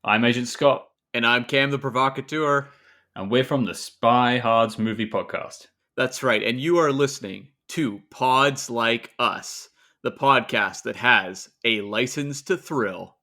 I'm Agent Scott. And I'm Cam the Provocateur. And we're from the Spy Hards Movie Podcast. That's right, and you are listening to Pods Like Us, the podcast that has a license to thrill.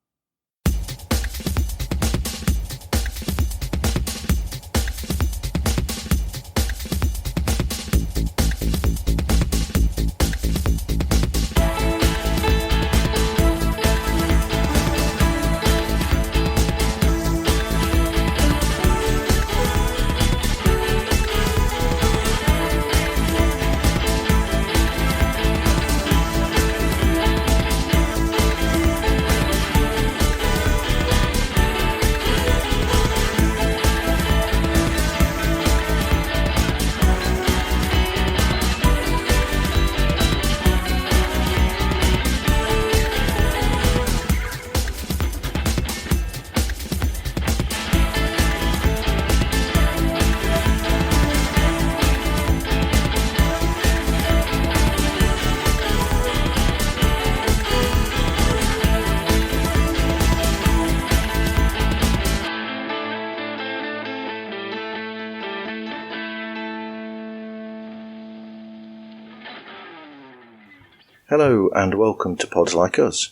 Hello and welcome to Pods Like Us.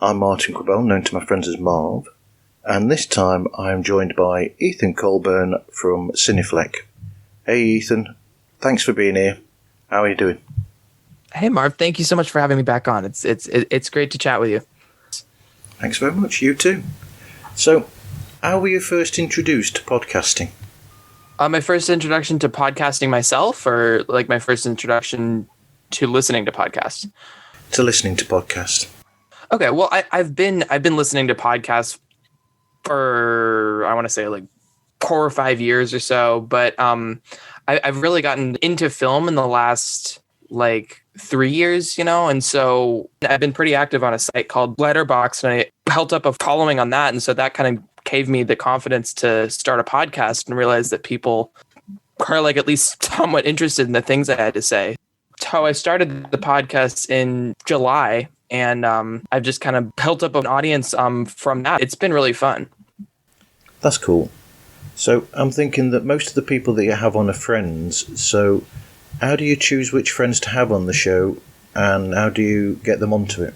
I'm Martin Quibell, known to my friends as Marv, and this time I am joined by Ethan Colburn from Cineflek. Hey Ethan, thanks for being here. How are you doing? Hey Marv, thank you so much for having me back on. It's great to chat with you. Thanks very much, you too. So, how were you first introduced to podcasting? My first introduction to podcasting myself, or like my first introduction to listening to podcasts? To listening to podcasts. Okay, well, I've been listening to podcasts for, I want to say, like 4 or 5 years or so, but I've really gotten into film in the last like 3 years, and so I've been pretty active on a site called Letterboxd, and I built up a following on that, and so that kind of gave me the confidence to start a podcast and realize that people are like at least somewhat interested in the things I had to say. So I started the podcast in July, and I've just kind of built up an audience from that. It's been really fun. That's cool. So I'm thinking that most of the people that you have on are friends. So how do you choose which friends to have on the show, and how do you get them onto it?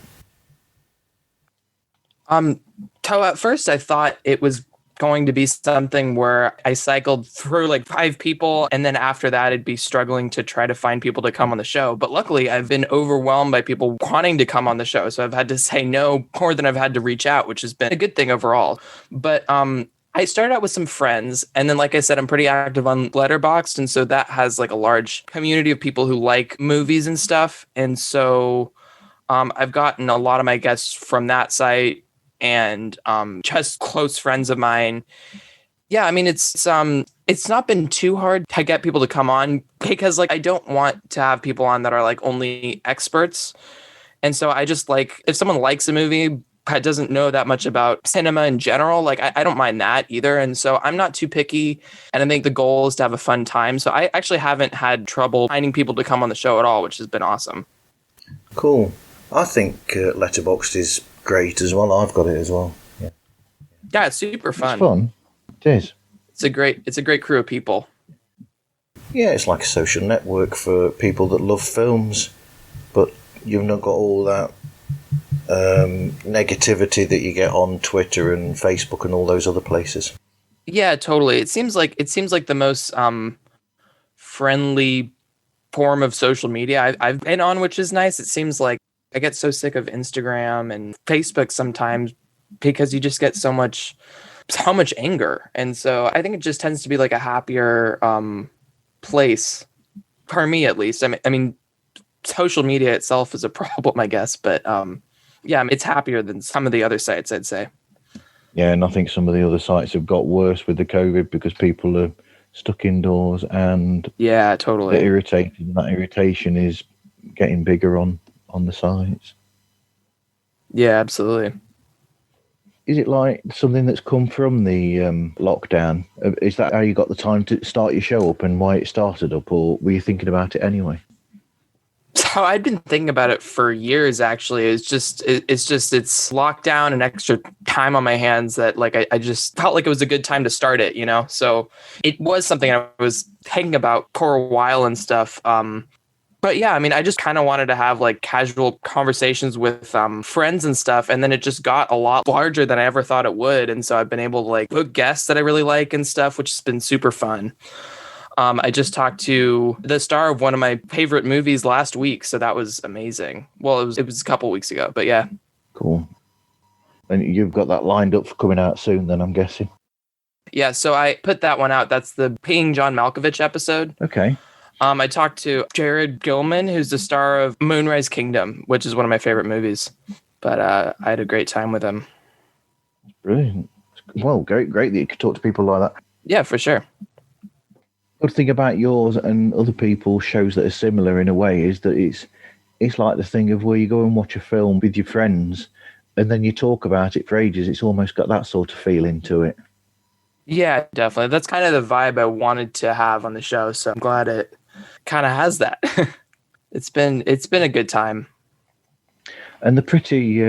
So at first I thought it was going to be something where I cycled through like 5 people, and then after that it'd be struggling to try to find people to come on the show. But luckily I've been overwhelmed by people wanting to come on the show, so I've had to say no more than I've had to reach out, which has been a good thing overall. But I started out with some friends, and then like I said, I'm pretty active on Letterboxd, and so that has like a large community of people who like movies and stuff. And so I've gotten a lot of my guests from that site, and just close friends of mine. Yeah, I mean, it's not been too hard to get people to come on, because like I don't want to have people on that are like only experts. And so I just like, if someone likes a movie but doesn't know that much about cinema in general, like I don't mind that either. And so I'm not too picky, and I think the goal is to have a fun time. So I actually haven't had trouble finding people to come on the show at all, which has been awesome. Cool. I think Letterboxd is great as well. I've got it as well. Yeah, it's super fun. It's fun. It is. It's a great crew of people. Yeah, it's like a social network for people that love films, but you've not got all that negativity that you get on Twitter and Facebook and all those other places. Yeah, totally. It seems like the most friendly form of social media I've been on, which is nice. It seems like I get so sick of Instagram and Facebook sometimes, because you just get so much anger. And so I think it just tends to be like a happier place, for me at least. I mean, social media itself is a problem, I guess, but yeah, it's happier than some of the other sites, I'd say. Yeah, and I think some of the other sites have got worse with the COVID because people are stuck indoors, and yeah, totally, they're irritated, and that irritation is getting bigger on the sites. Yeah, absolutely. Is it like something that's come from the lockdown? Is that how you got the time to start your show up and why it started up, or were you thinking about it anyway? So I'd been thinking about it for years. Actually, it's lockdown and extra time on my hands that like I just felt like it was a good time to start it. So it was something I was thinking about for a while and stuff. But yeah, I mean, I just kind of wanted to have like casual conversations with friends and stuff, and then it just got a lot larger than I ever thought it would. And so I've been able to like book guests that I really like and stuff, which has been super fun. I just talked to the star of one of my favorite movies last week, so that was amazing. Well, it was a couple weeks ago, but yeah. Cool. And you've got that lined up for coming out soon, then I'm guessing. Yeah, so I put that one out. That's the Being John Malkovich episode. Okay. I talked to Jared Gilman, who's the star of Moonrise Kingdom, which is one of my favorite movies. But I had a great time with him. Brilliant. Well, great that you could talk to people like that. Yeah, for sure. Good thing about yours and other people's shows that are similar in a way is that it's like the thing of where you go and watch a film with your friends and then you talk about it for ages. It's almost got that sort of feeling to it. Yeah, definitely. That's kind of the vibe I wanted to have on the show. So I'm glad it kind of has that. It's been a good time. And the pretty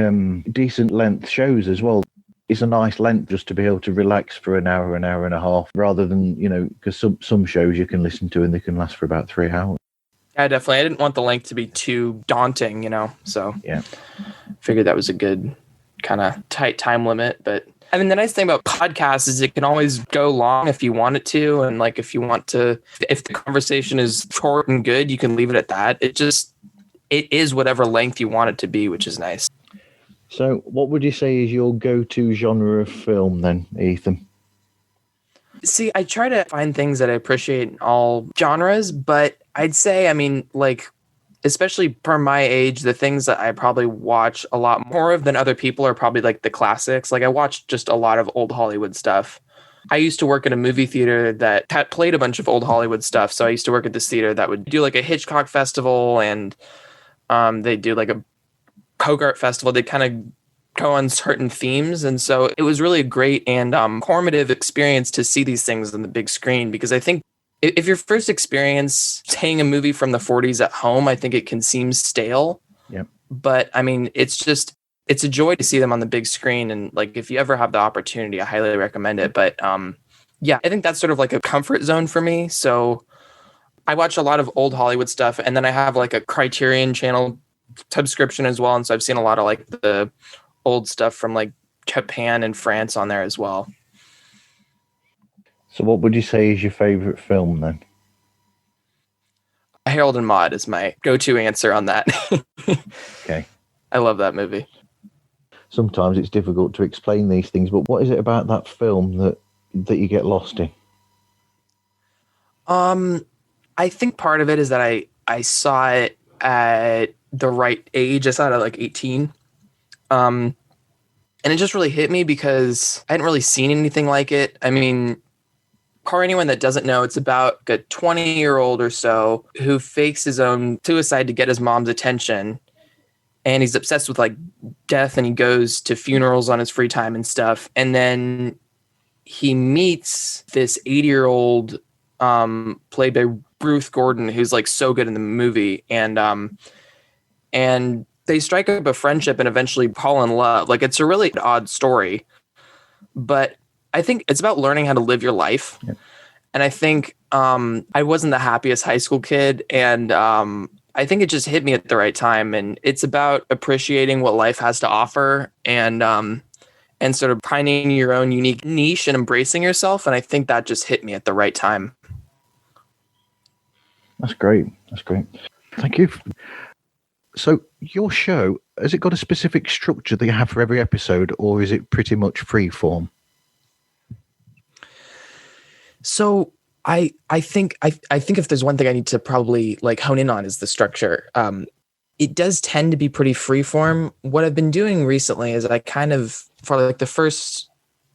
decent length shows as well. It's a nice length just to be able to relax for an hour and a half, rather than, because some shows you can listen to and they can last for about 3 hours. Yeah, definitely. I didn't want the length to be too daunting, so yeah, figured that was a good kind of tight time limit. But I mean, the nice thing about podcasts is it can always go long if you want it to. And like, if the conversation is short and good, you can leave it at that. It is whatever length you want it to be, which is nice. So what would you say is your go-to genre of film then, Ethan? See, I try to find things that I appreciate in all genres, but I'd say, I mean, like, especially for my age, the things that I probably watch a lot more of than other people are probably like the classics. Like I watched just a lot of old Hollywood stuff. I used to work at a movie theater that played a bunch of old Hollywood stuff. So I used to work at this theater that would do like a Hitchcock festival, and they do like a Bogart festival. They kind of go on certain themes, and so it was really a great and formative experience to see these things on the big screen, because I think if your first experience seeing a movie from the 40s at home, I think it can seem stale. Yep. But I mean, it's a joy to see them on the big screen, and like if you ever have the opportunity, I highly recommend it. But yeah, I think that's sort of like a comfort zone for me. So I watch a lot of old Hollywood stuff, and then I have like a Criterion Channel subscription as well, and so I've seen a lot of like the old stuff from like Japan and France on there as well. So what would you say is your favorite film then? Harold and Maude is my go-to answer on that. Okay. I love that movie. Sometimes it's difficult to explain these things, but what is it about that film that you get lost in? I think part of it is that I saw it at the right age. I saw it at like 18. And it just really hit me because I hadn't really seen anything like it. I mean, for anyone that doesn't know, it's about a 20-year-old or so who fakes his own suicide to get his mom's attention. And he's obsessed with like death, and he goes to funerals on his free time and stuff. And then he meets this 80-year-old played by Ruth Gordon, who's like so good in the movie. And they strike up a friendship and eventually fall in love. Like, it's a really odd story, but I think it's about learning how to live your life. Yeah. And I think I wasn't the happiest high school kid, and I think it just hit me at the right time. And it's about appreciating what life has to offer, and sort of finding your own unique niche and embracing yourself. And I think that just hit me at the right time. That's great. Thank you. So your show, has it got a specific structure that you have for every episode, or is it pretty much free form? So I think if there's one thing I need to probably like hone in on is the structure. It does tend to be pretty freeform. What I've been doing recently is I kind of, for like the first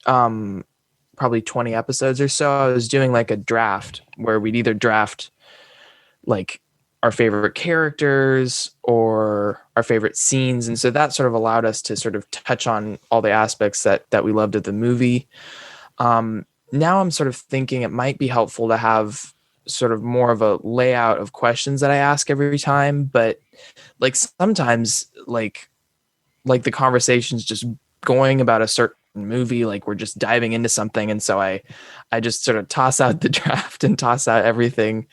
probably 20 episodes or so, I was doing like a draft where we'd either draft like our favorite characters or our favorite scenes. And so that sort of allowed us to sort of touch on all the aspects that we loved of the movie. Now I'm sort of thinking it might be helpful to have sort of more of a layout of questions that I ask every time, but like sometimes like the conversation's just going about a certain movie, like we're just diving into something, and so I just sort of toss out the draft and toss out everything,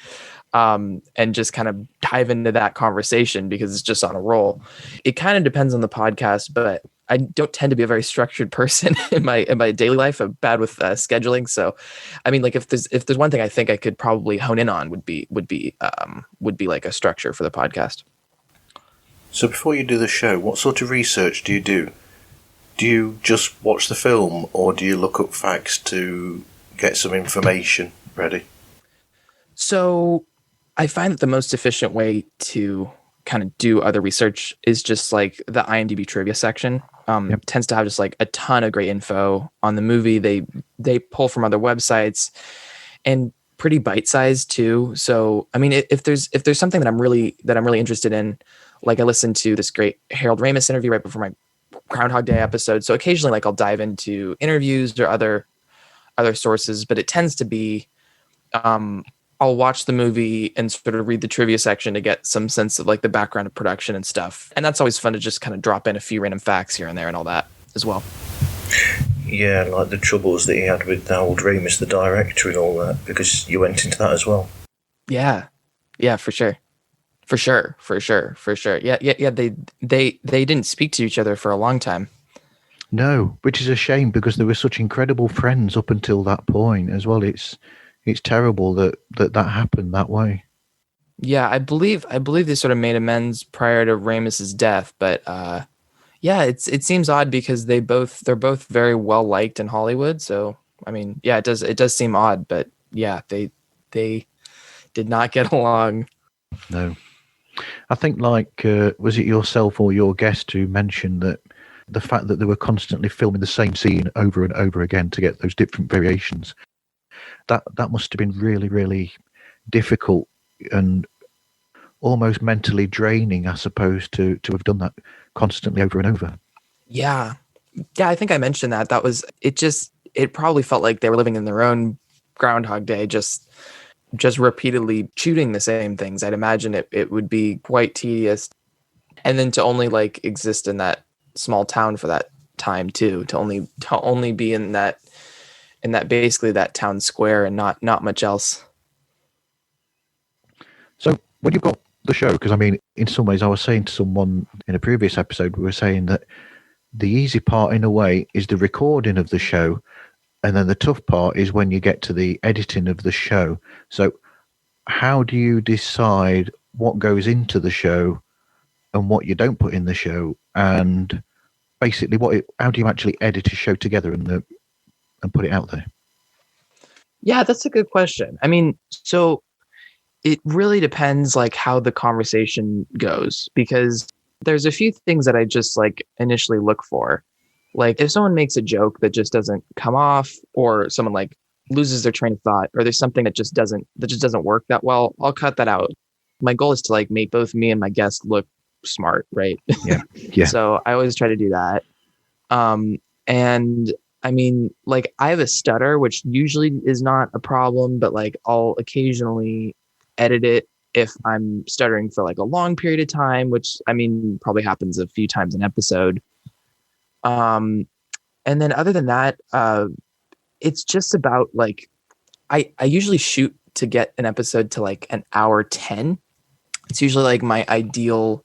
and just kind of dive into that conversation because it's just on a roll. It kind of depends on the podcast, but I don't tend to be a very structured person in my daily life. I'm bad with scheduling. So, I mean, like if there's one thing I think I could probably hone in on would be like a structure for the podcast. So before you do the show, what sort of research do you do? Do you just watch the film, or do you look up facts to get some information ready? So I find that the most efficient way to kind of do other research is just like the IMDb trivia section. Tends to have just like a ton of great info on the movie. They pull from other websites and pretty bite-sized too. So I mean, if there's something that I'm really interested in, like I listened to this great Harold Ramis interview right before my Groundhog Day episode. So occasionally, like I'll dive into interviews or other sources, but it tends to be I'll watch the movie and sort of read the trivia section to get some sense of like the background of production and stuff. And that's always fun to just kind of drop in a few random facts here and there and all that as well. Yeah, like the troubles that he had with Harold Ramis, the director, and all that, because you went into that as well. Yeah, for sure. Yeah. They didn't speak to each other for a long time. No, which is a shame because they were such incredible friends up until that point as well. It's terrible that happened that way. Yeah, I believe they sort of made amends prior to Ramis's death, but yeah, it seems odd because they're both very well liked in Hollywood. So I mean, yeah, it does seem odd, but yeah, they did not get along. No, I think like was it yourself or your guest who mentioned that the fact that they were constantly filming the same scene over and over again to get those different variations. That must have been really, really difficult and almost mentally draining, I suppose, to have done that constantly over and over. Yeah, I think I mentioned that. That was it. It probably felt like they were living in their own Groundhog Day, just repeatedly shooting the same things. I'd imagine it would be quite tedious, and then to only like exist in that small town for that time too, to only be in that basically that town square and not much else. So when you've got the show, because I mean, in some ways I was saying to someone in a previous episode, we were saying that the easy part in a way is the recording of the show, and then the tough part is when you get to the editing of the show. So how do you decide what goes into the show and what you don't put in the show, and basically how do you actually edit a show together and put it out there? Yeah, that's a good question. I mean, so it really depends like how the conversation goes, because there's a few things that I just like initially look for. Like if someone makes a joke that just doesn't come off, or someone like loses their train of thought, or there's something that just doesn't work that well, I'll cut that out. My goal is to like make both me and my guest look smart, right? Yeah. So I always try to do that. And I mean, like I have a stutter, which usually is not a problem, but like I'll occasionally edit it if I'm stuttering for like a long period of time, which I mean probably happens a few times an episode. And then other than that, it's just about like I usually shoot to get an episode to like an hour 10. It's usually like my ideal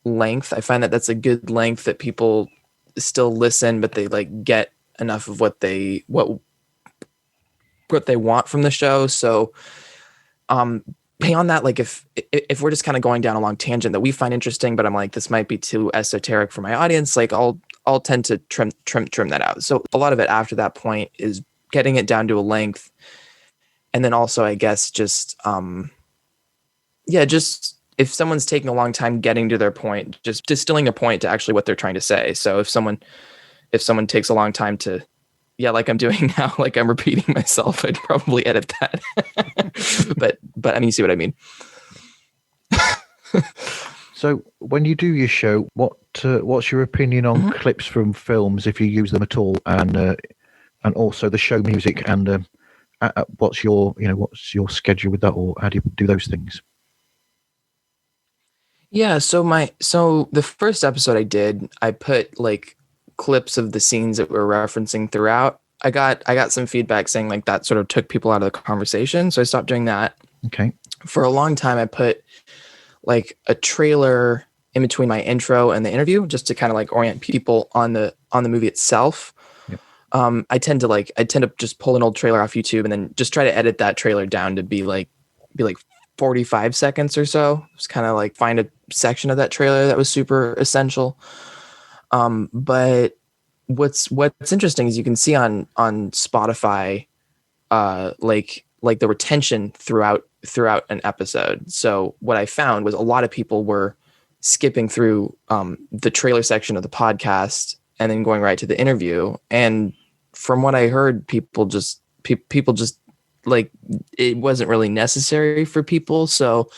length. I find that that's a good length that people still listen, but they like get enough of what they want from the show. So beyond that, like if we're just kind of going down a long tangent that we find interesting, but I'm like, this might be too esoteric for my audience, like I'll tend to trim that out. So a lot of it after that point is getting it down to a length. And then also, I guess, just if someone's taking a long time getting to their point, just distilling a point to actually what they're trying to say. So if someone takes a long time to, like I'm doing now, like I'm repeating myself, I'd probably edit that. but I mean, you see what I mean? So when you do your show, what's your opinion on clips from films, if you use them at all, and also the show music and what's your schedule with that, or how do you do those things? Yeah, so the first episode I put like clips of the scenes that we're referencing throughout. I got some feedback saying like that sort of took people out of the conversation, so I stopped doing that. Okay. For a long time I put like a trailer in between my intro and the interview just to kind of like orient people on the movie itself. Yep. I tend to just pull an old trailer off YouTube and then just try to edit that trailer down to be like 45 seconds or so. Just kind of like find a section of that trailer that was super essential. But what's interesting is you can see on Spotify, like the retention throughout an episode. So what I found was a lot of people were skipping through the trailer section of the podcast and then going right to the interview. And from what I heard, people just like it wasn't really necessary for people. So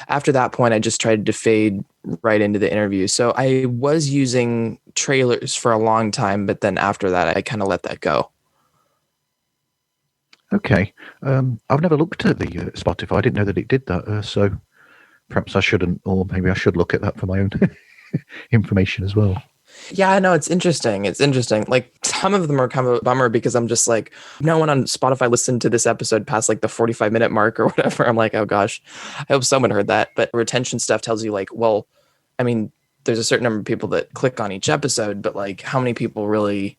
after that point, I just tried to fade right into the interview. So I was using trailers for a long time, but then after that, I kind of let that go. Okay. I've never looked at the Spotify. I didn't know that it did that. So perhaps I shouldn't, or maybe I should look at that for my own information as well. Yeah, no, it's interesting. It's interesting. Like some of them are kind of a bummer because I'm just like, no one on Spotify listened to this episode past like the 45-minute mark or whatever. I'm like, oh gosh, I hope someone heard that. But retention stuff tells you like, well, I mean, there's a certain number of people that click on each episode, but like how many people really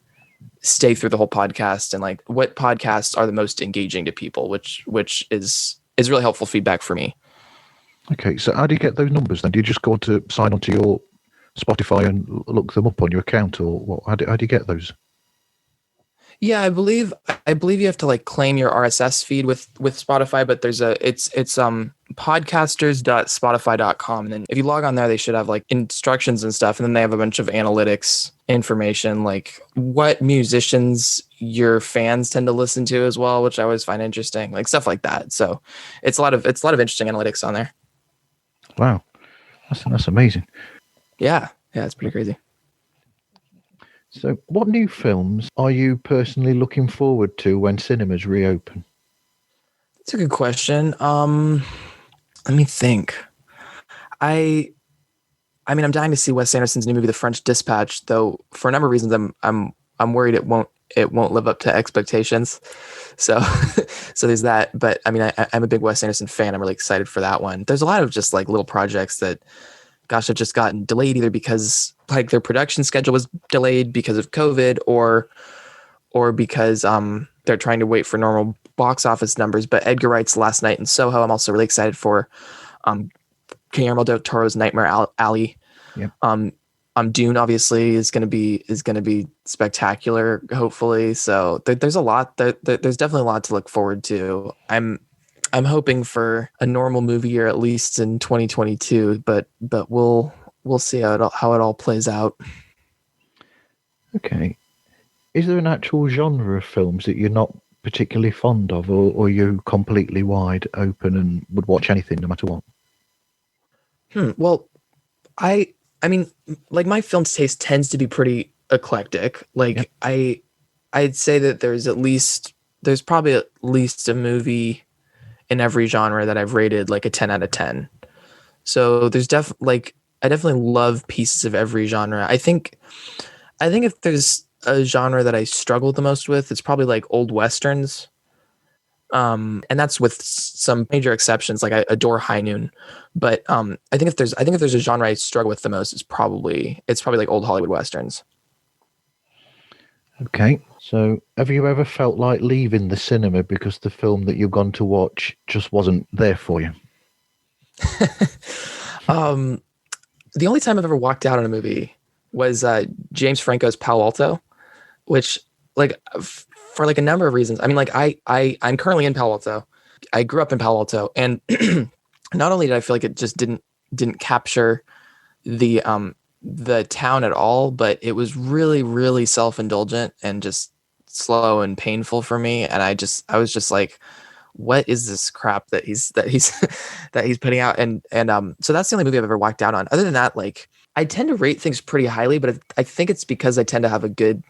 stay through the whole podcast, and like what podcasts are the most engaging to people, which is really helpful feedback for me. Okay, so how do you get those numbers then? Do you just go to sign onto your Spotify and look them up on your account, or what? How do you get those? Yeah, I believe you have to like claim your RSS feed with Spotify, but it's podcasters.spotify.com. And then if you log on there, they should have like instructions and stuff. And then they have a bunch of analytics information, like what musicians your fans tend to listen to as well, which I always find interesting, like stuff like that. So it's a lot of interesting analytics on there. Wow. That's amazing. Yeah, it's pretty crazy. So what new films are you personally looking forward to when cinemas reopen? That's a good question. Let me think. I mean, I'm dying to see Wes Anderson's new movie, The French Dispatch, though for a number of reasons I'm worried it won't live up to expectations. So so there's that. But I mean, I'm a big Wes Anderson fan. I'm really excited for that one. There's a lot of just like little projects that, gosh, have just gotten delayed either because like their production schedule was delayed because of COVID or because they're trying to wait for normal box office numbers. But Edgar Wright's Last Night in Soho, I'm also really excited for. Guillermo del Toro's Nightmare Alley. Yep. Dune obviously is going to be spectacular, hopefully. So there's a lot. There's definitely a lot to look forward to. I'm hoping for a normal movie year at least in 2022, but we'll see how it all plays out. Okay. Is there an actual genre of films that you're not particularly fond of, or are you completely wide open and would watch anything no matter what? Well, I mean, like my film taste tends to be pretty eclectic. Like yep. I'd say that there's probably at least a movie in every genre that I've rated like a 10 out of 10. So there's I definitely love pieces of every genre. I think if there's a genre that I struggle the most with, it's probably like old Westerns. And that's with some major exceptions. Like I adore High Noon, but I think if there's a genre I struggle with the most, it's probably like old Hollywood Westerns. Okay. So have you ever felt like leaving the cinema because the film that you've gone to watch just wasn't there for you? The only time I've ever walked out on a movie was James Franco's Palo Alto, which like for like a number of reasons. I mean, like I'm currently in Palo Alto. I grew up in Palo Alto, and not only did I feel like it just didn't capture the town at all, but it was really, really self-indulgent and just slow and painful for me. And I was just like, what is this crap that he's putting out? And so that's the only movie I've ever walked out on. Other than that, like I tend to rate things pretty highly, but I think it's because I tend to have a good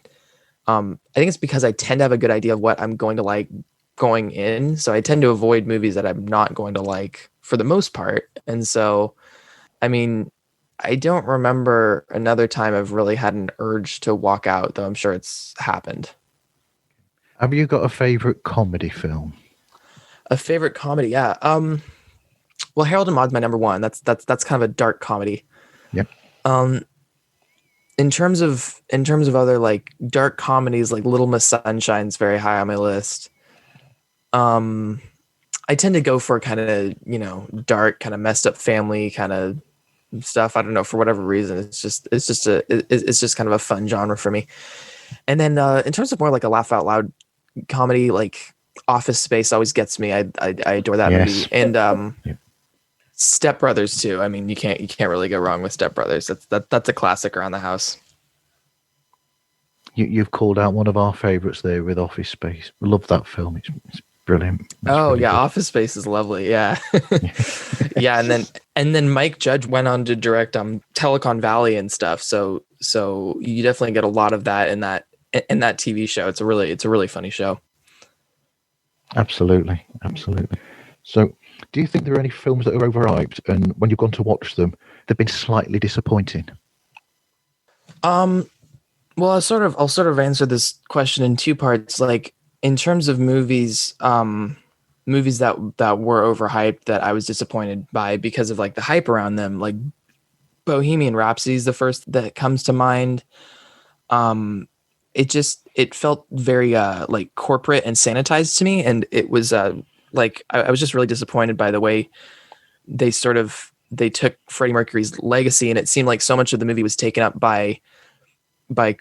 idea of what I'm going to like going in. So I tend to avoid movies that I'm not going to like for the most part. And so, I mean, I don't remember another time I've really had an urge to walk out, though I'm sure it's happened. Have you got a favorite comedy film? A favorite comedy, yeah. Well, Harold and Maude's my number one. That's kind of a dark comedy. Yep. In terms of other like dark comedies, like Little Miss Sunshine's very high on my list. I tend to go for kind of, dark, kind of messed up family kind of stuff. I don't know, for whatever reason. It's just kind of a fun genre for me. And then in terms of more like a laugh out loud comedy, like Office Space always gets me. I adore that movie. And Step Brothers too. I mean, you can't really go wrong with Step Brothers. That's a classic around the house. You've called out one of our favorites there with Office Space. Love that film. It's brilliant. It's really good. Office Space is lovely. Yeah. Yeah, and then Mike Judge went on to direct Telecon Valley and stuff. So you definitely get a lot of that in that TV show. It's a really funny show. Absolutely. So, do you think there are any films that are overhyped, and when you've gone to watch them, they've been slightly disappointing? Well, I'll sort of answer this question in two parts. Like, in terms of movies that were overhyped that I was disappointed by because of like the hype around them, like Bohemian Rhapsody is the first that comes to mind. It felt very like corporate and sanitized to me, and it was like I was just really disappointed by the way they took Freddie Mercury's legacy, and it seemed like so much of the movie was taken up by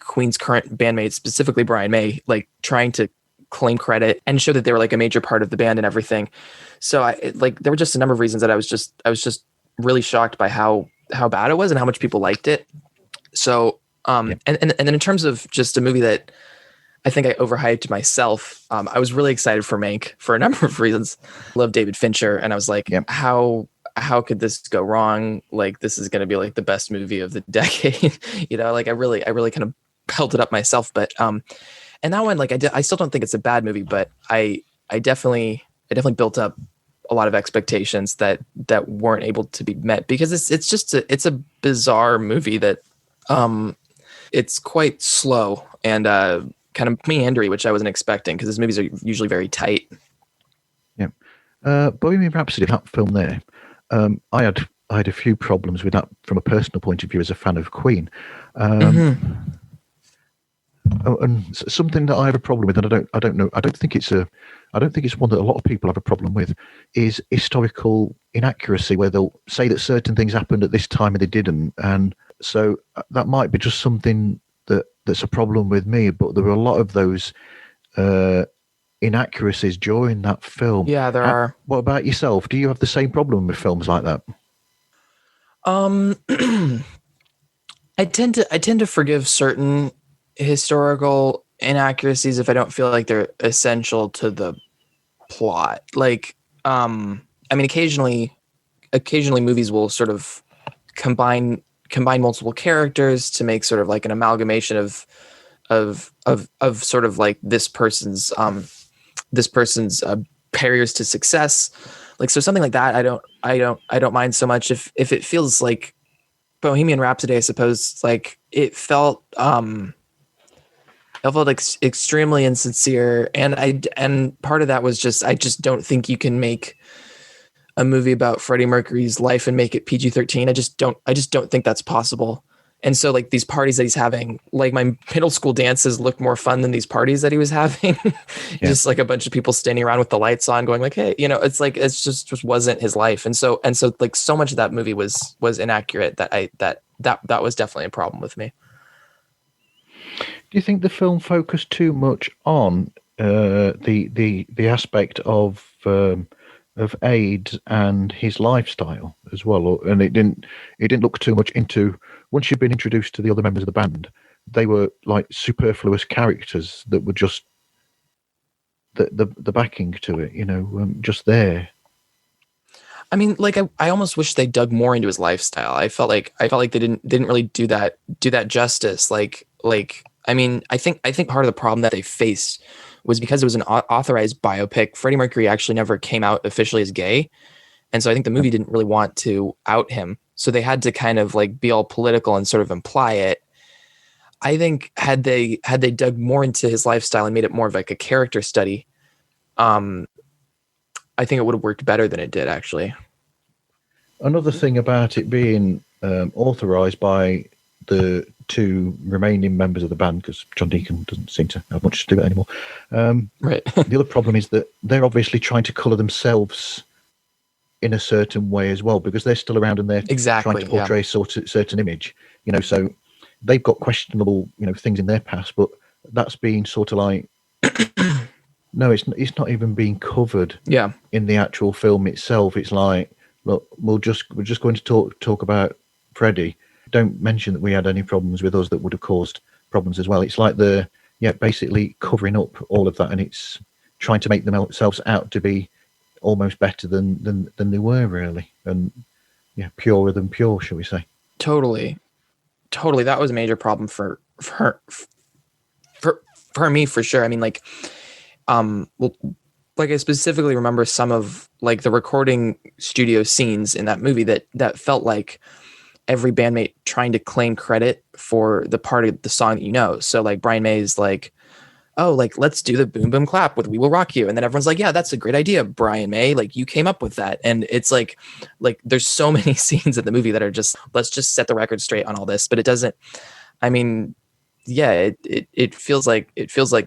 Queen's current bandmates, specifically Brian May, like trying to claim credit and show that they were like a major part of the band and everything. So there were just a number of reasons that I was just really shocked by how bad it was and how much people liked it. So and then in terms of just a movie that I think I overhyped myself, I was really excited for Mank for a number of reasons. Love David Fincher, and I was like, how could this go wrong? Like, this is going to be like the best movie of the decade. Like I really kind of held it up myself. But and that one, like I still don't think it's a bad movie, but I definitely built up a lot of expectations that weren't able to be met because it's a bizarre movie that it's quite slow and kind of meandery, which I wasn't expecting because his movies are usually very tight. Yeah. Bohemian Rhapsody, that film there, I had a few problems with that from a personal point of view as a fan of Queen. And something that I have a problem with, and I don't think it's one that a lot of people have a problem with, is historical inaccuracy, where they'll say that certain things happened at this time and they didn't, and so that might be just something that's a problem with me. But there are a lot of those inaccuracies during that film. Yeah, there are. What about yourself? Do you have the same problem with films like that? I tend to forgive certain historical inaccuracies if I don't feel like they're essential to the plot. Like, I mean, occasionally movies will sort of combine multiple characters to make sort of like an amalgamation of sort of like this person's barriers to success. Like, so something like that, I don't mind so much if it feels like Bohemian Rhapsody, I suppose. Like, it felt extremely insincere, and part of that was just I just don't think you can make a movie about Freddie Mercury's life and make it PG-13. I just don't think that's possible. And so, like, these parties that he's having, like, my middle school dances looked more fun than these parties that he was having. Just like a bunch of people standing around with the lights on going like, hey, it's like, it's just wasn't his life. And so like so much of that movie was inaccurate that was definitely a problem with me. Do you think the film focused too much on the aspect of AIDS and his lifestyle as well, and it didn't look too much into, once you've been introduced to the other members of the band, they were like superfluous characters that were just the backing to it, just there. I mean, like I almost wish they dug more into his lifestyle. I felt like they didn't really do that justice. Like I mean, I think part of the problem that they faced was because it was an authorized biopic. Freddie Mercury actually never came out officially as gay. And so I think the movie didn't really want to out him. So they had to kind of like be all political and sort of imply it. I think had they dug more into his lifestyle and made it more of like a character study, I think it would have worked better than it did, actually. Another thing about it being authorised by the two remaining members of the band, because John Deacon doesn't seem to have much to do with it anymore. Right. The other problem is that they're obviously trying to colour themselves in a certain way as well, because they're still around and they're trying to portray a certain image. So they've got questionable, things in their past, but that's being sort of like, no, it's not even being covered. Yeah. In the actual film itself, it's like, look, we're just going to talk about Freddie. Don't mention that we had any problems with us that would have caused problems as well. It's like basically covering up all of that, and it's trying to make themselves out to be almost better than they were really, and purer than pure, shall we say? Totally. That was a major problem for me, for sure. I mean, like, like I specifically remember some of like the recording studio scenes in that movie that felt like every bandmate trying to claim credit for the part of the song that So like Brian May's like, oh, like, let's do the boom boom clap with We Will Rock You. And then everyone's like, yeah, that's a great idea, Brian May. Like, you came up with that. And it's like there's so many scenes in the movie that are just, let's just set the record straight on all this. But it doesn't, I mean, yeah, it feels like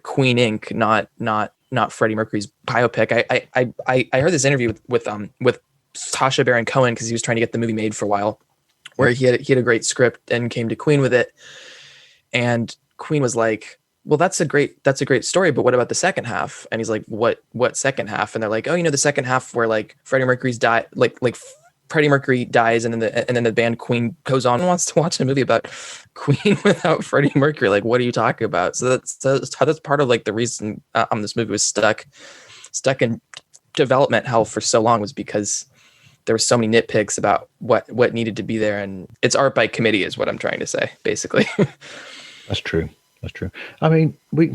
Queen Inc., not Freddie Mercury's biopic. I heard this interview with Sacha Baron Cohen, because he was trying to get the movie made for a while, where he had a great script and came to Queen with it. And Queen was like, well, that's a great story, but what about the second half? And he's like, what second half? And they're like, oh, the second half where like Freddie Mercury's Freddie Mercury dies, and then the band Queen goes on and wants to watch a movie about Queen without Freddie Mercury. Like, what are you talking about? So that's part of like the reason this movie was stuck in development hell for so long, was because there were so many nitpicks about what needed to be there, and it's art by committee is what I'm trying to say, basically. That's true. I mean, we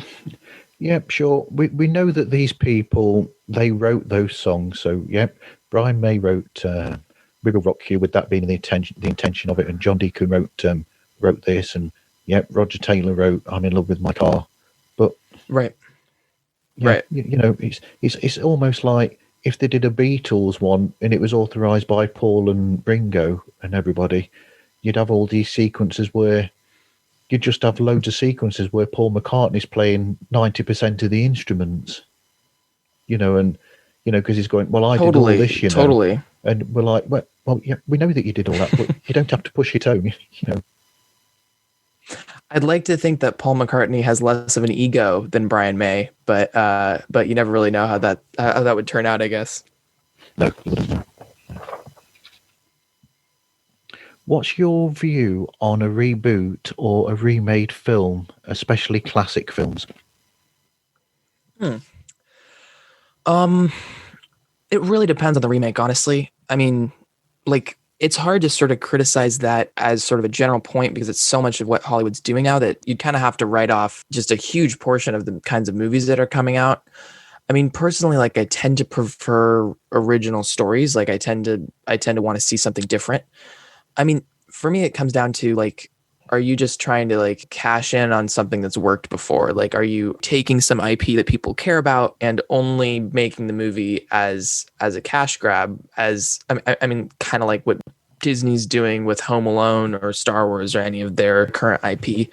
know that these people, they wrote those songs. So, Brian May wrote We Will Rock You, with that being the intention of it, and John Deacon wrote this, and Roger Taylor wrote I'm in Love with My Car. But right. It's almost like if they did a Beatles one and it was authorized by Paul and Ringo and everybody, you'd have all these sequences where you just have loads of sequences where Paul McCartney's playing 90% of the instruments, because he's going, well, I did all this, Totally. And we're like, well, yeah, we know that you did all that, but you don't have to push it home, I'd like to think that Paul McCartney has less of an ego than Brian May, but you never really know how that would turn out, I guess. No, you wouldn't know. What's your view on a reboot or a remade film, especially classic films? It really depends on the remake, honestly. I mean, like, it's hard to sort of criticize that as sort of a general point, because it's so much of what Hollywood's doing now that you'd kind of have to write off just a huge portion of the kinds of movies that are coming out. I mean, personally, like, I tend to prefer original stories. Like, I tend to want to see something different. I mean, for me, it comes down to, like, are you just trying to like cash in on something that's worked before? Like, are you taking some IP that people care about and only making the movie as a cash grab? I mean, kind of like what Disney's doing with Home Alone or Star Wars or any of their current IP?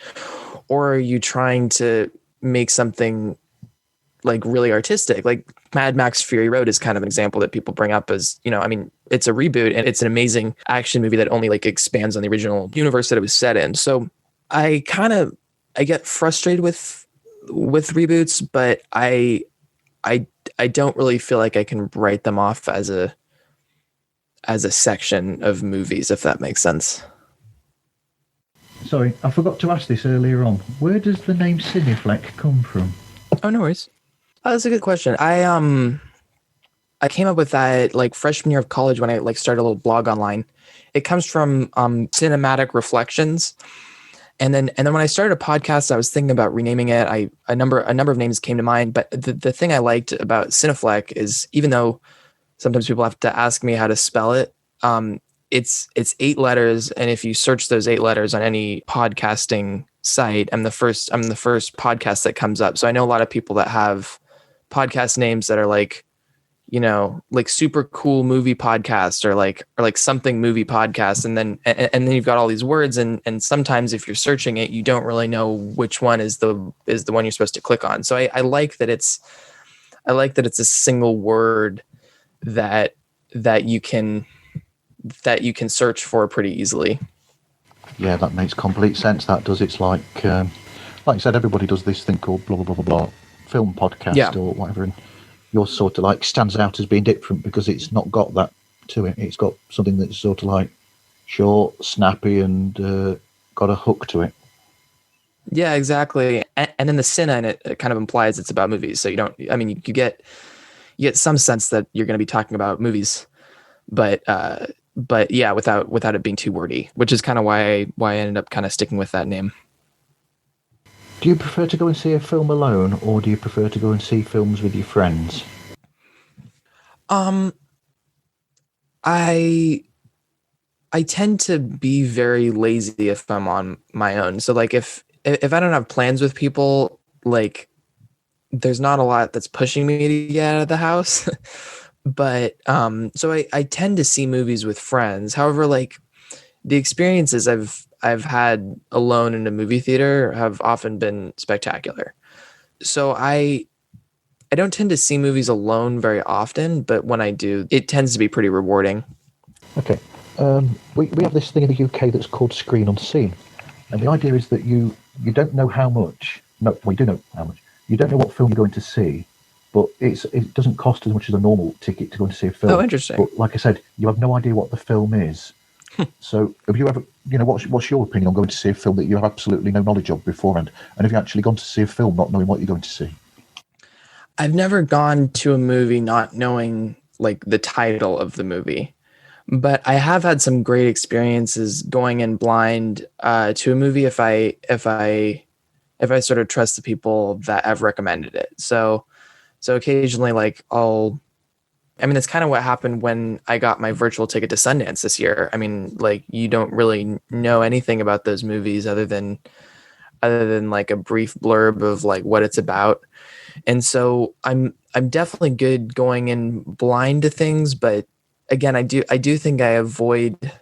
Or are you trying to make something like really artistic? Like Mad Max Fury Road is kind of an example that people bring up as, I mean, it's a reboot and it's an amazing action movie that only like expands on the original universe that it was set in. So I get frustrated with reboots, but I don't really feel like I can write them off as a section of movies, if that makes sense. Sorry, I forgot to ask this earlier on. Where does the name Cineflek come from? Oh, no worries. Oh, that's a good question. I came up with that like freshman year of college when I like started a little blog online. It comes from Cinematic Reflections, then when I started a podcast, I was thinking about renaming it. A number of names came to mind, but the thing I liked about Cineflek is, even though sometimes people have to ask me how to spell it, it's 8 letters, and if you search those 8 letters on any podcasting site, I'm the first podcast that comes up. So I know a lot of people that have podcast names that are like, like super cool movie podcast, or like something movie podcast, and then you've got all these words, and sometimes if you're searching it, you don't really know which one is the one you're supposed to click on. So I like that it's a single word that you can search for pretty easily. Yeah, that makes complete sense. That does. It's like you said, everybody does this thing called blah blah blah blah blah film podcast or whatever, and yours sort of like stands out as being different because it's not got that to it. It's got something that's sort of like short, snappy, and got a hook to it. Yeah, exactly. And then the Cine in it kind of implies it's about movies. So you get some sense that you're going to be talking about movies, but yeah, without it being too wordy, which is kind of why I ended up kind of sticking with that name. Do you prefer to go and see a film alone, or do you prefer to go and see films with your friends? I tend to be very lazy if I'm on my own. So like if I don't have plans with people, like there's not a lot that's pushing me to get out of the house. But so I tend to see movies with friends. However, like the experiences I've had alone in a movie theater have often been spectacular. So I don't tend to see movies alone very often, but when I do, it tends to be pretty rewarding. Okay. We have this thing in the UK that's called Screen Unseen. And the idea is that you don't know how much. No, we do know how much. You don't know what film you're going to see, but it doesn't cost as much as a normal ticket to go and see a film. Oh, interesting. But like I said, you have no idea what the film is. So have you ever, what's your opinion on going to see a film that you have absolutely no knowledge of beforehand? And have you actually gone to see a film not knowing what you're going to see? I've never gone to a movie not knowing like the title of the movie, but I have had some great experiences going in blind to a movie if I sort of trust the people that have recommended it. So occasionally, like that's kind of what happened when I got my virtual ticket to Sundance this year. I mean, like you don't really know anything about those movies other than like a brief blurb of like what it's about. And so I'm definitely good going in blind to things, but again, I do think I avoid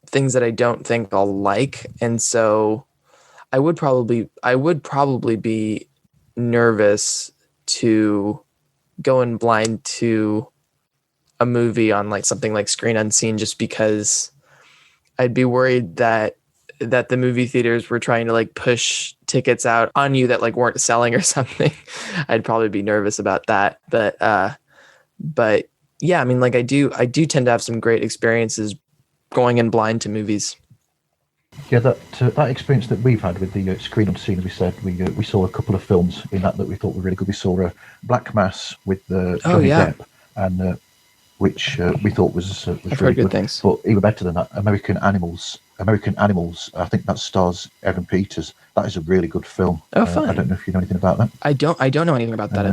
things that I don't think I'll like. And so I would probably be nervous to go in blind to a movie on like something like Screen Unseen, just because I'd be worried that the movie theaters were trying to like push tickets out on you that like weren't selling or something. I'd probably be nervous about that. But yeah, I mean, like I do tend to have some great experiences going in blind to movies. Yeah, that experience that we've had with the Screen Unseen, we said we saw a couple of films in that we thought were really good. We saw Black Mass with Johnny Depp, and which we thought was I've really heard good things. But even better than that, American Animals. I think that stars Evan Peters. That is a really good film. Oh, fun! I don't know if you know anything about that. I don't know anything about that.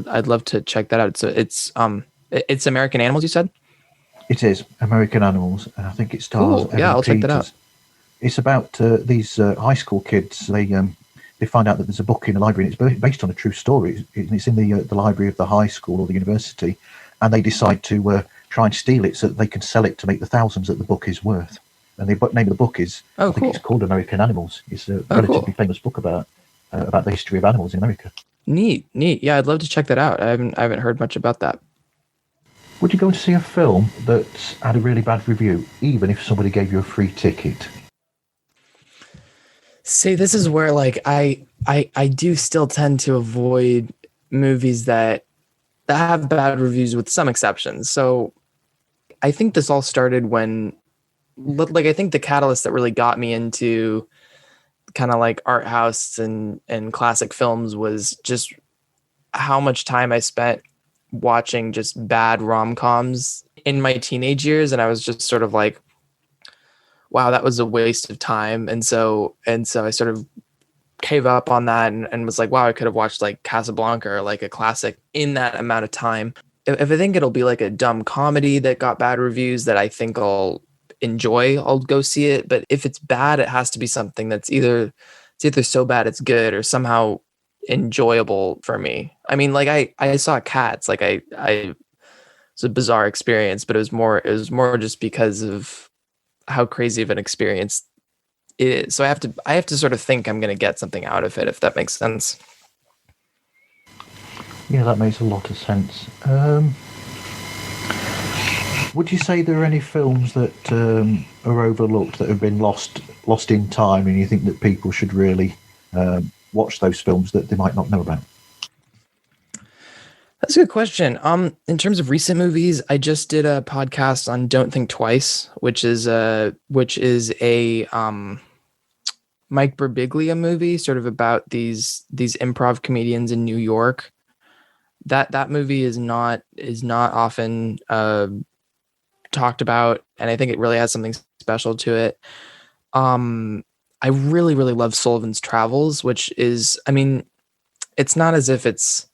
I'd love to check that out. So it's American Animals, you said? It is American Animals, and I think it stars. Cool. Yeah, I'll check that out. It's about these high school kids. They find out that there's a book in the library, and it's based on a true story. It's in the library of the high school or the university, and they decide to try and steal it so that they can sell it to make the thousands that the book is worth. And the name of the book is, I think it's called American Animals. It's a relatively famous book about the history of animals in America. Neat. Yeah, I'd love to check that out. I haven't heard much about that. Would you go and see a film that's had a really bad review, even if somebody gave you a free ticket? See, this is where like I do still tend to avoid movies that have bad reviews, with some exceptions. So I think this all started when, like, I think the catalyst that really got me into kind of like art house and classic films was just how much time I spent watching just bad rom-coms in my teenage years. And I was just sort of like, wow, that was a waste of time. And so I sort of gave up on that and was like, wow, I could have watched like Casablanca or like a classic in that amount of time. If I think it'll be like a dumb comedy that got bad reviews that I think I'll enjoy, I'll go see it. But if it's bad, it has to be something that's either so bad it's good or somehow enjoyable for me. I mean, like I saw Cats, like I it's a bizarre experience, but it was more just because of how crazy of an experience it is. So I have to sort of think I'm going to get something out of it, if that makes sense. Yeah, that makes a lot of sense. Would you say there are any films that are overlooked that have been lost in time, and you think that people should really watch those films that they might not know about? That's a good question. In terms of recent movies, I just did a podcast on Don't Think Twice, which is a Mike Birbiglia movie, sort of about these improv comedians in New York. That movie is not often talked about, and I think it really has something special to it. I really love Sullivan's Travels, which is, I mean, it's not as if it's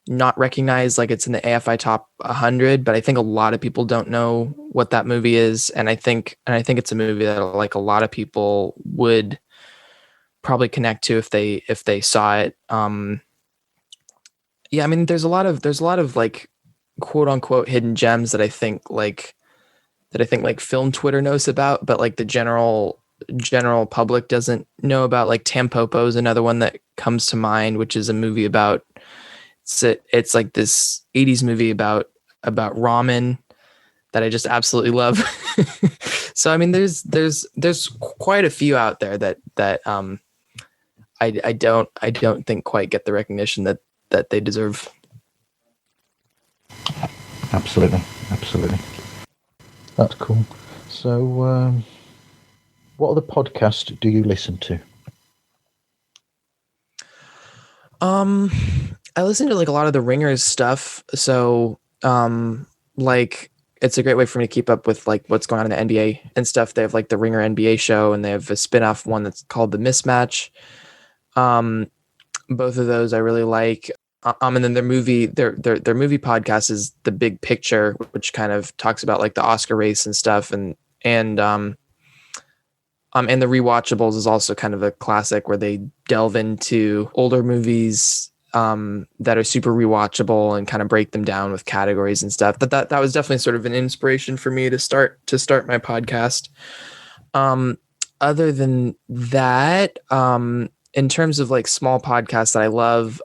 not recognized, like it's in the AFI top 100, but I think a lot of people don't know what that movie is, and I think it's a movie that like a lot of people would probably connect to if they saw it. Yeah, I mean, there's a lot of like quote unquote hidden gems that I think like film Twitter knows about, but like the general public doesn't know about. Like Tampopo is another one that comes to mind, which is a movie about it's like this 80s movie about ramen that I just absolutely love. So I mean, there's quite a few out there that I don't think quite get the recognition that they deserve. Absolutely. That's cool. So, what other podcasts do you listen to? I listen to like a lot of the Ringers stuff. So, like it's a great way for me to keep up with like what's going on in the NBA and stuff. They have like the Ringer NBA show, and they have a spin-off one that's called The Mismatch. Both of those I really like. And then their movie podcast is The Big Picture, which kind of talks about like the Oscar race and stuff, and The Rewatchables is also kind of a classic where they delve into older movies that are super rewatchable and kind of break them down with categories and stuff. But that was definitely sort of an inspiration for me to start my podcast. Other than that, in terms of like small podcasts that I love,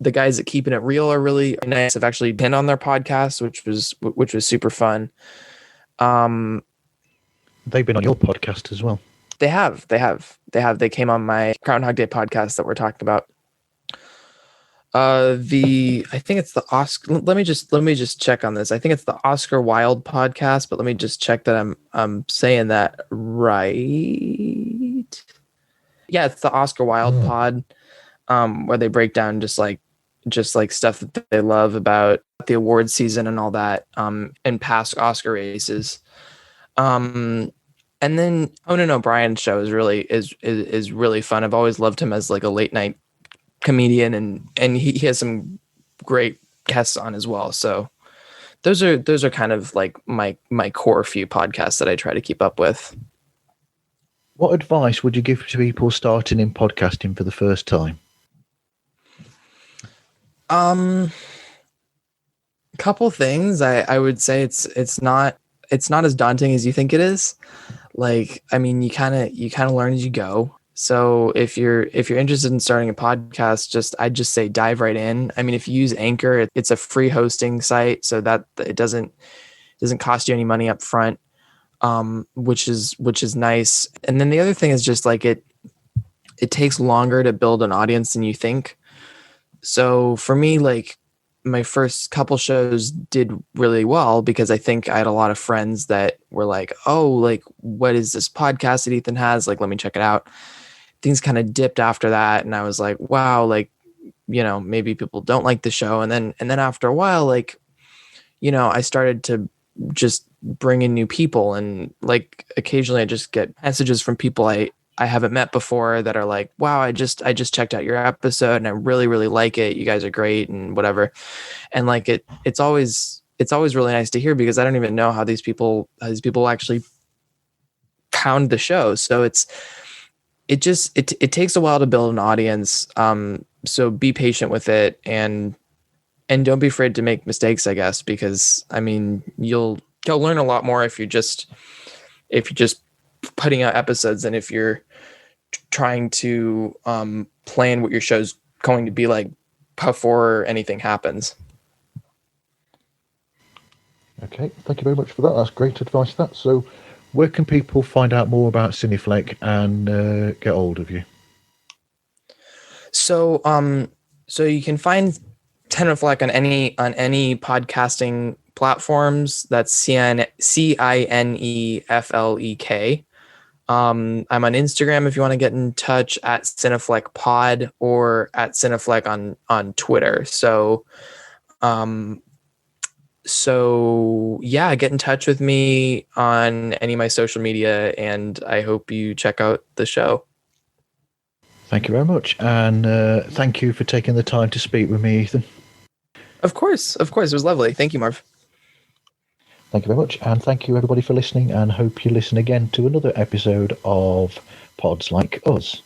the guys at Keeping It Real are really nice. I've actually been on their podcast, which was super fun. They've been on your podcast as well. They have. They came on my Groundhog Day podcast that we're talking about. I think it's the Oscar. Let me just check on this. I think it's the Oscar Wilde podcast, but let me just check that I'm saying that right. Yeah, it's the Oscar Wilde pod, where they break down just like stuff that they love about the award season and all that, and past Oscar races. And then Conan O'Brien's show is really fun. I've always loved him as like a late night comedian, and he has some great guests on as well. So those are kind of like my core few podcasts that I try to keep up with. What advice would you give to people starting in podcasting for the first time? Couple things. I would say it's not as daunting as you think it is. Like, I mean, you kind of learn as you go. So if you're interested in starting a podcast, I'd just say dive right in. I mean, if you use Anchor, it's a free hosting site, so that it doesn't cost you any money up front, which is nice. And then the other thing is just like it takes longer to build an audience than you think. So for me, like my first couple shows did really well because I think I had a lot of friends that were like, oh, like, what is this podcast that Ethan has? Like, let me check it out. Things kind of dipped after that. And I was like, wow, like, you know, maybe people don't like the show. And then after a while, like, you know, I started to just bring in new people. And like occasionally I just get messages from people I haven't met before that are like, wow, I just checked out your episode and I really, really like it. You guys are great and whatever. And like it's always really nice to hear, because I don't even know how these people actually found the show. So it takes a while to build an audience. So be patient with it, and don't be afraid to make mistakes, I guess, because I mean, you'll learn a lot more if you're just putting out episodes than if you're trying to plan what your show's going to be like before anything happens. Okay, thank you very much for that. That's great advice. So, where can people find out more about Cineflek and get hold of you? So you can find Cineflek on any podcasting platforms. That's Cineflek. I'm on Instagram if you want to get in touch, at Cineflek Pod, or at Cineflek on Twitter. So yeah, get in touch with me on any of my social media, and I hope you check out the show. Thank you very much, and thank you for taking the time to speak with me, Ethan. Of course, it was lovely. Thank you, Marv. Thank you very much, and thank you everybody for listening, and hope you listen again to another episode of Pods Like Us.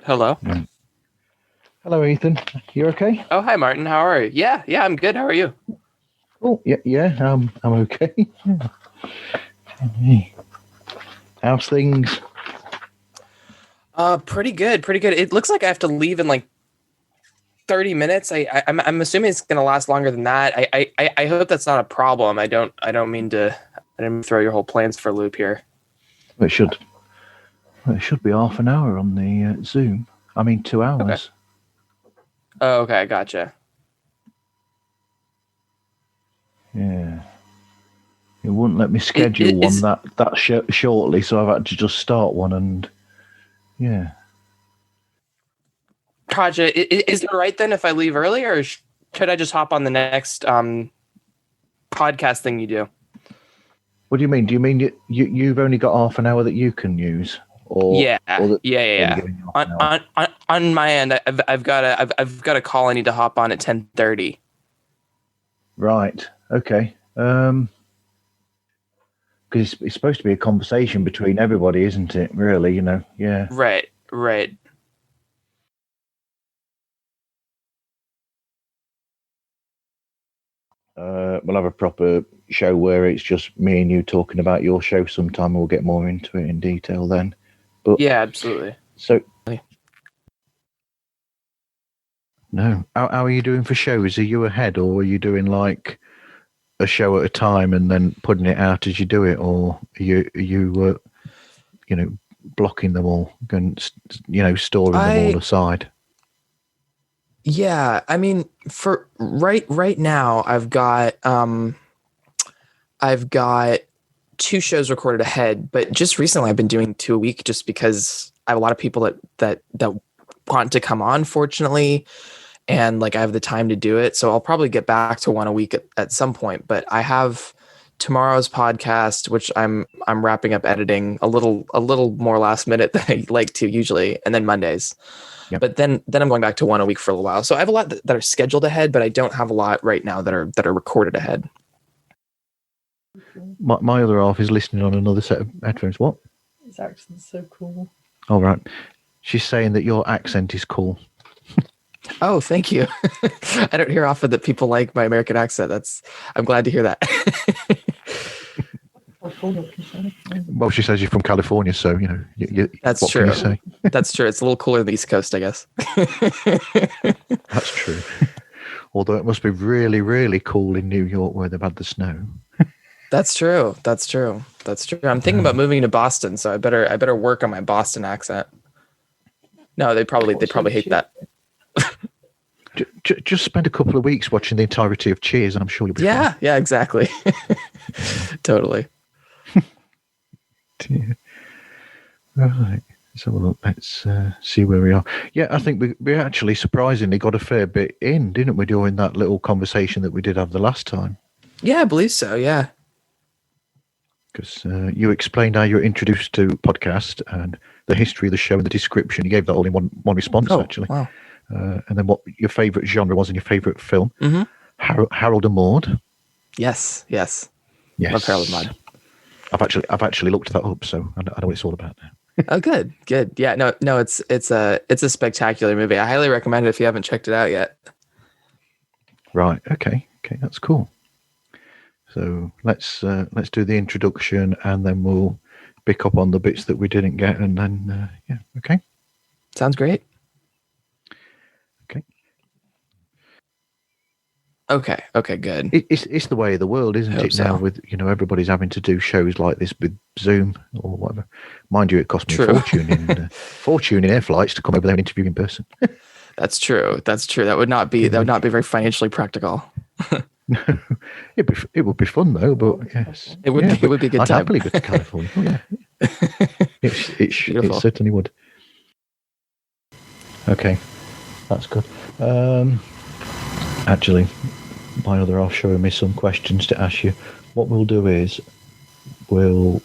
Hello. Hello, Ethan. You okay? Oh, hi, Martin. How are you? Yeah, I'm good. How are you? Oh, yeah. I'm okay. How's things? Pretty good. It looks like I have to leave in like 30 minutes. I'm assuming it's gonna last longer than that. I hope that's not a problem. I don't mean to throw your whole plans for a loop here. It should be half an hour on the Zoom. I mean, 2 hours. Okay. Oh, okay, gotcha. Yeah. It wouldn't let me schedule one that shortly, so I've had to just start one, and yeah. Gotcha. Is it right then if I leave early, or should I just hop on the next podcast thing you do? What do you mean? Do you mean you've only got half an hour that you can use? Yeah. On my end, I've got a call I need to hop on at 10:30. Right. Okay. Because it's supposed to be a conversation between everybody, isn't it? Really, Yeah. Right. We'll have a proper show where it's just me and you talking about your show sometime. We'll get more into it in detail then. But yeah, absolutely. So, no. How are you doing for shows? Are you ahead, or are you doing like a show at a time and then putting it out as you do it, or are you blocking them all and storing them all aside? Yeah, I mean, for right now, I've got 2 shows recorded ahead, but just recently I've been doing 2 a week just because I have a lot of people that want to come on, fortunately, and like I have the time to do it. So I'll probably get back to 1 a week at some point. But I have tomorrow's podcast, which I'm wrapping up editing a little more last minute than I like to usually, and then Mondays. Yep. But then I'm going back to 1 a week for a little while. So I have a lot that are scheduled ahead, but I don't have a lot right now that are recorded ahead. My other half is listening on another set of headphones. What? His accent's so cool. All right. She's saying that your accent is cool. Oh, thank you. I don't hear often that people like my American accent. I'm glad to hear that. California, Well, she says you're from California, so That's what true. can you say? That's true. It's a little cooler than the East Coast, I guess. That's true. Although it must be really, really cool in New York where they've had the snow. That's true. I'm thinking about moving to Boston, so I better work on my Boston accent. No, they probably hate that. Just spend a couple of weeks watching the entirety of Cheers, and I'm sure you'll be fine. Yeah, exactly. Totally. Yeah. Right. So let's see where we are. Yeah, I think we actually surprisingly got a fair bit in, didn't we, during that little conversation that we did have the last time? Yeah, I believe so. Yeah. Because you explained how you were introduced to podcast and the history of the show and the description. You gave that all in one response, actually. Wow. And then what your favourite genre was and your favourite film. Mm-hmm. Harold and Maude. Yes. Yes. Love Harold and Maude. I've actually looked that up, so I know what it's all about now. Oh, good. Yeah, no, it's a spectacular movie. I highly recommend it if you haven't checked it out yet. Right. Okay, that's cool. So let's do the introduction, and then we'll pick up on the bits that we didn't get, and then okay. Sounds great. Okay, good. It's the way of the world, isn't it? Now, with everybody's having to do shows like this with Zoom or whatever. Mind you, it cost me a fortune in air flights to come over there and interview in person. That's true. That would not be very financially practical. It would be fun though, but yes, it would be a good I'd time. happily go to California. It certainly would. Okay, that's good. Actually, my other half showing me some questions to ask you. What we'll do is we'll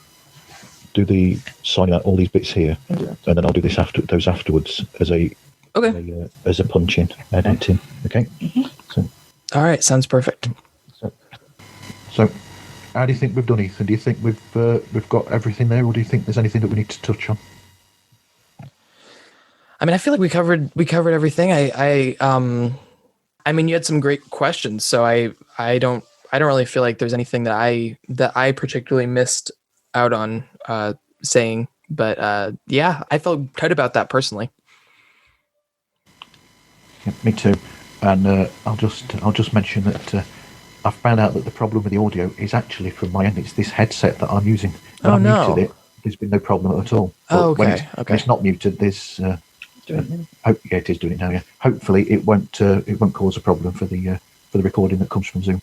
do the signing out all these bits here, and then I'll do those afterwards as a punch in editing. Okay. Mm-hmm. So, all right, sounds perfect. So, how do you think we've done, Ethan? Do you think we've got everything there, or do you think there's anything that we need to touch on? I mean, I feel like we covered everything. I mean, you had some great questions, so I don't really feel like there's anything that I particularly missed out on saying. But yeah, I felt good about that personally. Yeah, me too. And I'll just mention that I found out that the problem with the audio is actually from my end. It's this headset that I'm using. When I've muted it, there's been no problem at all. But when it's not muted, there's. It is doing it now. Yeah. Hopefully, it won't cause a problem for the recording that comes from Zoom.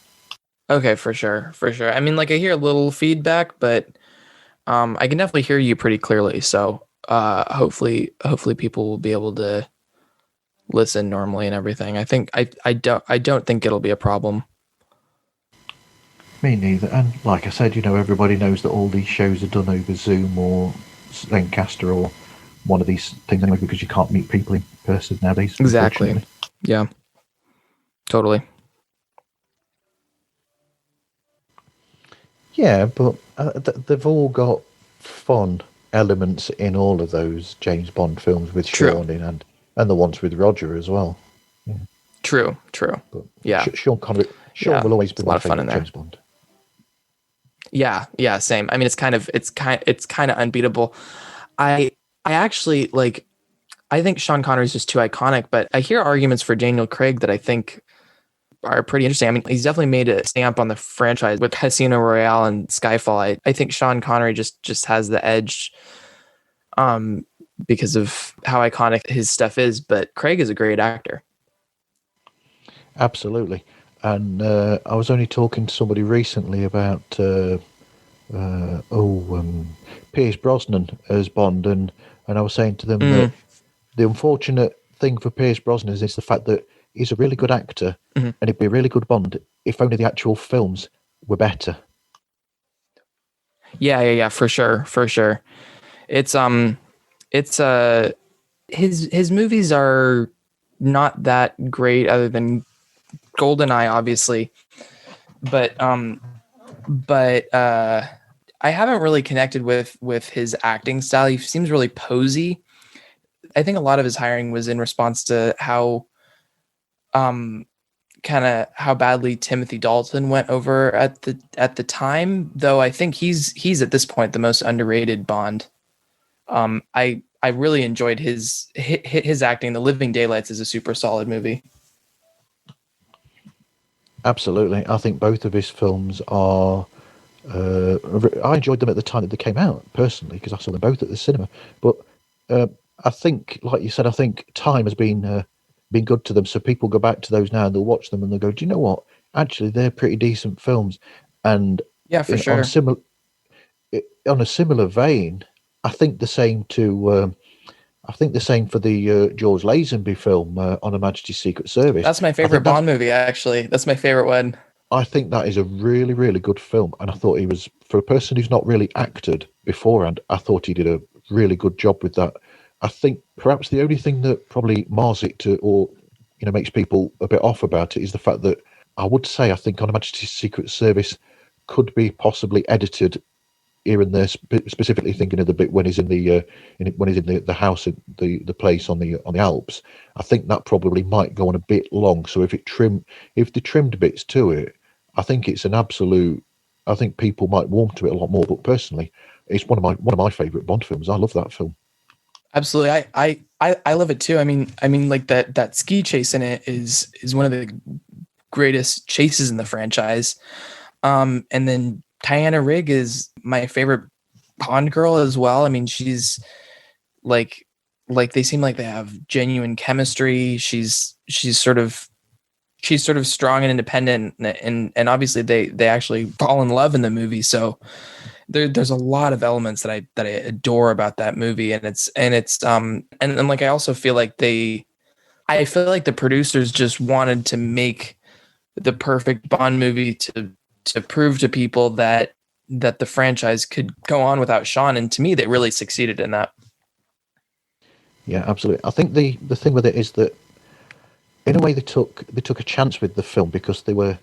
Okay, for sure. I mean, like I hear a little feedback, but I can definitely hear you pretty clearly. So hopefully people will be able to listen normally and everything. I think I don't think it'll be a problem. Me neither. And like I said, everybody knows that all these shows are done over Zoom or Zencaster or one of these things anyway, because you can't meet people in person nowadays. Exactly. Yeah. Totally. Yeah, but they've all got fun elements in all of those James Bond films with Sean in, and the ones with Roger as well. Yeah. True. But yeah. Sean Connery. Will always be a lot of fun in there. James Bond. Yeah, same. I mean, it's kind of unbeatable. I actually I think Sean Connery is just too iconic, but I hear arguments for Daniel Craig that I think are pretty interesting. I mean, he's definitely made a stamp on the franchise with Casino Royale and Skyfall. I think Sean Connery just has the edge because of how iconic his stuff is, but Craig is a great actor. Absolutely. And I was only talking to somebody recently about Pierce Brosnan as Bond, and I was saying to them that the unfortunate thing for Pierce Brosnan is the fact that he's a really good actor, and he'd be a really good Bond if only the actual films were better. Yeah, for sure. It's his movies are not that great, other than GoldenEye, obviously, but I haven't really connected with his acting style. He seems really posy. I think a lot of his hiring was in response to how kind of how badly Timothy Dalton went over at the time, though I think he's at this point the most underrated Bond. I really enjoyed his acting. The Living Daylights is a super solid movie. Absolutely. I think both of his films are. I enjoyed them at the time that they came out, personally, because I saw them both at the cinema. But I think, like you said, I think time has been good to them. So people go back to those now and they'll watch them and they'll go, "Do you know what? Actually, they're pretty decent films." And Yeah, for on a sure. similar vein, I think the same to. I think the same for the George Lazenby film on Her Majesty's Secret Service. That's my I favorite think that's Bond movie, actually. That's my favorite one. I think that is a really, really good film, and I thought he was, for a person who's not really acted beforehand, I thought he did a really good job with that. I think perhaps the only thing that probably mars it to, or makes people a bit off about it, is the fact that I would say I think On Her Majesty's Secret Service could be possibly edited here and there, specifically thinking of the bit when he's in the house in the place on the Alps. I think that probably might go on a bit long. So if they trimmed bits to it, I think it's an absolute. I think people might warm to it a lot more. But personally, it's one of my favourite Bond films. I love that film. Absolutely. I love it too. I mean like that ski chase in it is one of the greatest chases in the franchise. And then Diana Rigg is my favorite Bond girl as well. I mean, she's like they seem like they have genuine chemistry. She's sort of strong and independent, and obviously they actually fall in love in the movie. So there's a lot of elements that I adore about that movie, and it's and like I also feel like I feel like the producers just wanted to make the perfect Bond movie to prove to people that the franchise could go on without Sean, and to me they really succeeded in that. Yeah, absolutely. I think the thing with it is that in a way they took a chance with the film, because they were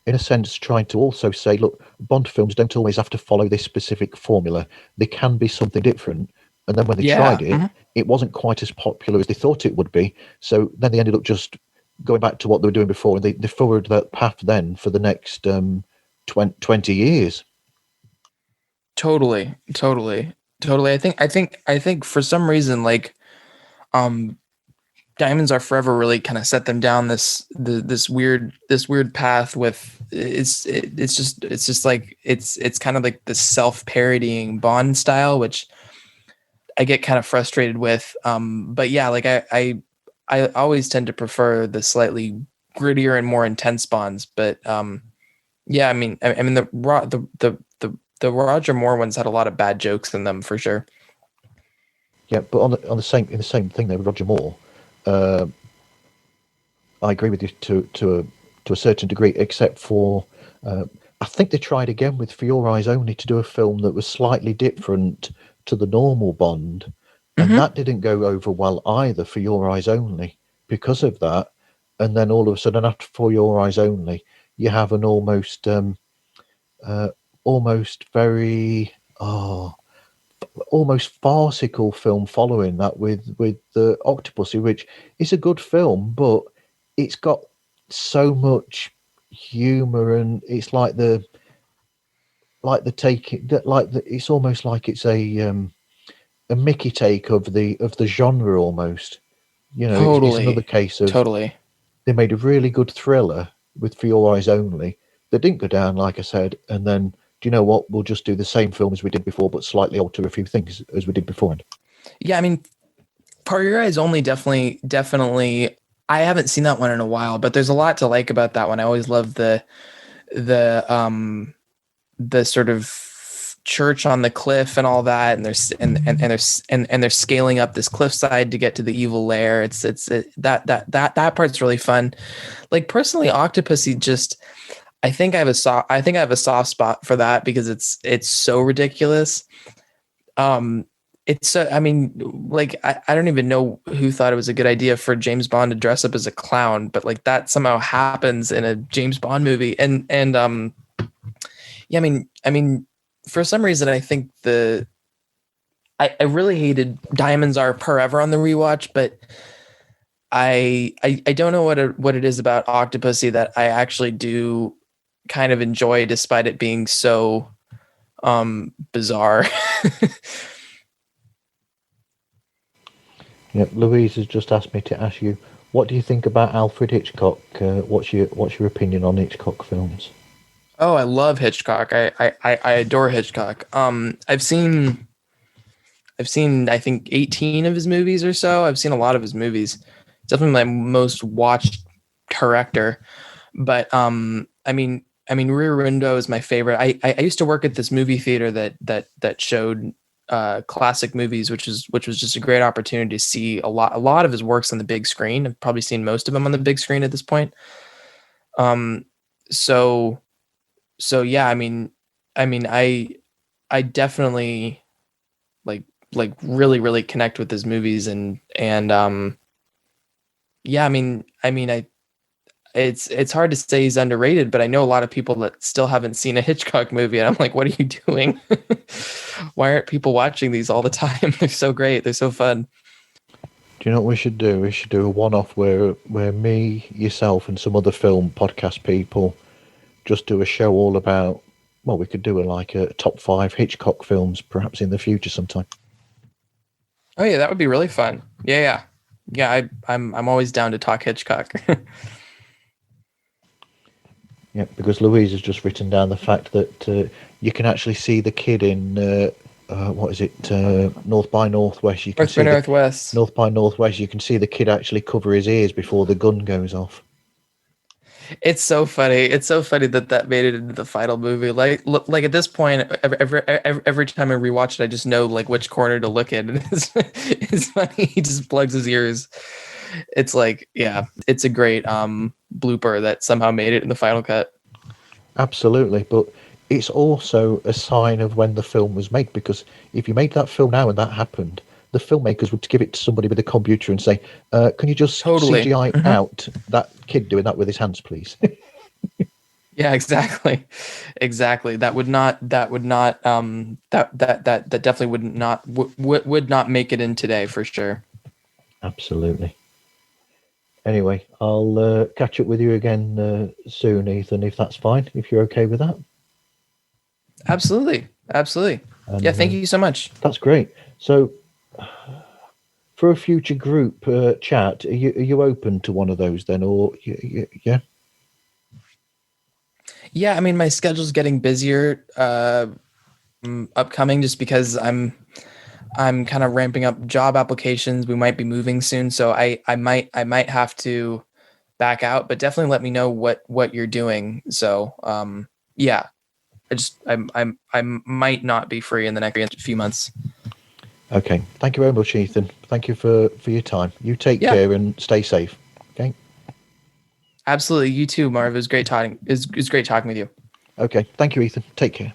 in a sense trying to also say, look, Bond films don't always have to follow this specific formula. They can be something different. And then when they tried it, it wasn't quite as popular as they thought it would be. So then they ended up just going back to what they were doing before, and they followed that path then for the next 20 years. Totally. I think for some reason, like, Diamonds Are Forever really kind of set them down this weird path with it's just like it's kind of like the self-parodying Bond style, which I get kind of frustrated with. But yeah, like I always tend to prefer the slightly grittier and more intense Bonds. But yeah, I mean the Roger Moore ones had a lot of bad jokes in them for sure. Yeah, but in the same thing there with Roger Moore, I agree with you to a certain degree, except for I think they tried again with For Your Eyes Only to do a film that was slightly different to the normal Bond, and that didn't go over well either. For Your Eyes Only, because of that, and then all of a sudden after For Your Eyes Only, you have an almost very almost farcical film following that with the Octopussy, which is a good film, but it's got so much humor, and it's it's almost like it's a Mickey take of the genre almost. It's another case of Totally. they made a really good thriller with For Your Eyes Only that didn't go down, like I said, and then, do you know what? We'll just do the same film as we did before, but slightly alter a few things as we did before. Yeah, I mean, For Your Eyes Only definitely. I haven't seen that one in a while, but there's a lot to like about that one. I always love the sort of church on the cliff and all that, and they're scaling up this cliffside to get to the evil lair. That part's really fun. Like, personally, Octopussy just. I think I have a soft spot for that because it's so ridiculous. It's I mean, like I don't even know who thought it was a good idea for James Bond to dress up as a clown, but like that somehow happens in a James Bond movie. And yeah, I mean, for some reason I think I really hated Diamonds Are Forever on the rewatch, but I don't know what it is about Octopussy that I actually do kind of enjoy, despite it being so bizarre. Yeah, Louise has just asked me to ask you, what do you think about Alfred Hitchcock? What's your opinion on Hitchcock films? Oh, I love Hitchcock. I adore Hitchcock. I've seen I think 18 of his movies or so. I've seen a lot of his movies. Definitely my most watched director. But Rear Window is my favorite. I used to work at this movie theater that showed classic movies, which was just a great opportunity to see a lot of his works on the big screen. I've probably seen most of them on the big screen at this point. So yeah, I definitely really connect with his movies and yeah, it's hard to say he's underrated, but I know a lot of people that still haven't seen a Hitchcock movie, and I'm like, what are you doing? Why aren't people watching these all the time? They're so great. They're so fun. Do you know what we should do? We should do a one-off where me, yourself, and some other film podcast people just do a show all about. Well, we could do a top 5 Hitchcock films, perhaps in the future sometime. Oh yeah, that would be really fun. Yeah. I'm always down to talk Hitchcock. Yeah, because Louise has just written down the fact that you can actually see the kid in what is it? North by Northwest. You can North by see Northwest. North by Northwest. You can see the kid actually cover his ears before the gun goes off. It's so funny. It's so funny that made it into the final movie. Like at this point, every time I rewatch it, I just know like which corner to look in. And it's funny. He just plugs his ears. It's like, yeah, it's a great blooper that somehow made it in the final cut. Absolutely, but it's also a sign of when the film was made, because if you made that film now and that happened, the filmmakers would give it to somebody with a computer and say, can you just Totally. CGI out that kid doing that with his hands, please? Yeah, exactly. That definitely would not make it in today for sure. Absolutely. Anyway, I'll catch up with you again soon, Ethan, if that's fine, if you're okay with that. Absolutely. And, yeah, thank you so much. That's great. So, for a future group chat, are you open to one of those then, or yeah? Yeah, I mean, my schedule's getting busier upcoming just because I'm kind of ramping up job applications. We might be moving soon, so I might have to back out, but definitely let me know what you're doing. So yeah, I might not be free in the next few months. Okay, thank you very much, Ethan. Thank you for your time. You take care and stay safe. Okay. Absolutely, you too, Marv. It was great talking. It was great talking with you. Okay, thank you, Ethan. Take care.